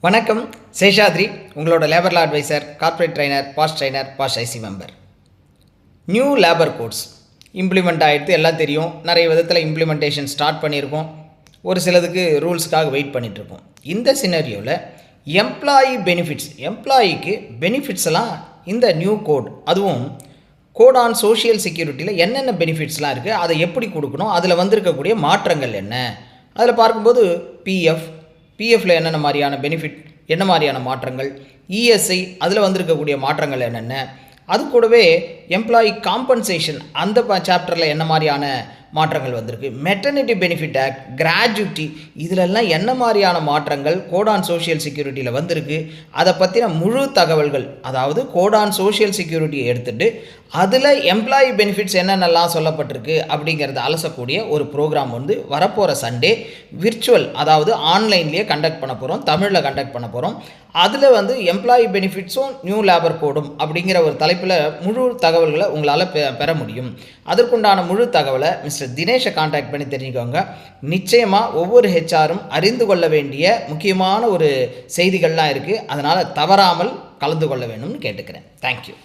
வணக்கம். சேஷாத்ரி, உங்களோட labour law adviser, corporate trainer, past IC member. New labour codes implement ஆகிடுது, எல்லாம் தெரியும். நிறைய விதத்தில் இம்ப்ளிமெண்டேஷன் ஸ்டார்ட் பண்ணியிருக்கோம். ஒரு சிலதுக்கு ரூல்ஸ்க்காக வெயிட் பண்ணிகிட்ருக்கோம். இந்த சினரியோவில் எம்ப்ளாயிக்கு பெனிஃபிட்ஸ் எல்லாம் இந்த நியூ கோட், அதுவும் கோட் ஆன் சோஷியல் செக்யூரிட்டியில் என்னென்ன பெனிஃபிட்ஸ்லாம் இருக்குது, அதை எப்படி கொடுக்கணும், அதில் வந்திருக்கக்கூடிய மாற்றங்கள் என்ன, அதில் பார்க்கும்போது பிஎஃப்பில் என்னென்ன மாதிரியான பெனிஃபிட், என்ன மாதிரியான மாற்றங்கள், இஎஸ்ஐ அதில் வந்திருக்கக்கூடிய மாற்றங்கள் என்னென்ன, அது கூடவே எம்ப்ளாயி காம்பன்சேஷன் அந்த சாப்டரில் என்ன மாதிரியான மாற்றங்கள் வந்திருக்கு, மெட்டர்னிட்டி பெனிஃபிட் ஆக்ட், கிராஜுவிட்டி, இதிலெல்லாம் என்ன மாதிரியான மாற்றங்கள் கோட் ஆன் சோஷியல் செக்யூரிட்டியில் வந்திருக்கு, அதை பற்றின முழு தகவல்கள், அதாவது கோட் ஆன் சோஷியல் செக்யூரிட்டியை எடுத்துகிட்டு அதில் எம்ப்ளாயி பெனிஃபிட்ஸ் என்னென்னலாம் சொல்லப்பட்டிருக்கு அப்படிங்கிறத அலசக்கூடிய ஒரு ப்ரோக்ராம் வந்து வரப்போகிற சண்டே விர்ச்சுவல், அதாவது ஆன்லைன்லேயே கண்டக்ட் பண்ண போகிறோம், தமிழில் கண்டக்ட் பண்ண போகிறோம். அதில் வந்து எம்ப்ளாயி பெனிஃபிட்ஸும் நியூ லேபர் கோடும் அப்படிங்கிற ஒரு தலைப்பில் முழு தகவல்களை உங்களால் பெற முடியும். அதற்குண்டான முழு தகவலை மிஸ்டர் தினேஷை கான்டாக்ட் பண்ணி தெரிஞ்சுக்கோங்க. நிச்சயமாக ஒவ்வொரு ஹெச்ஆரும் அறிந்து கொள்ள வேண்டிய முக்கியமான ஒரு செய்திகள்லாம் இருக்குது. அதனால் தவறாமல் கலந்து கொள்ள வேணும்னு கேட்டுக்கிறேன். தேங்க்யூ.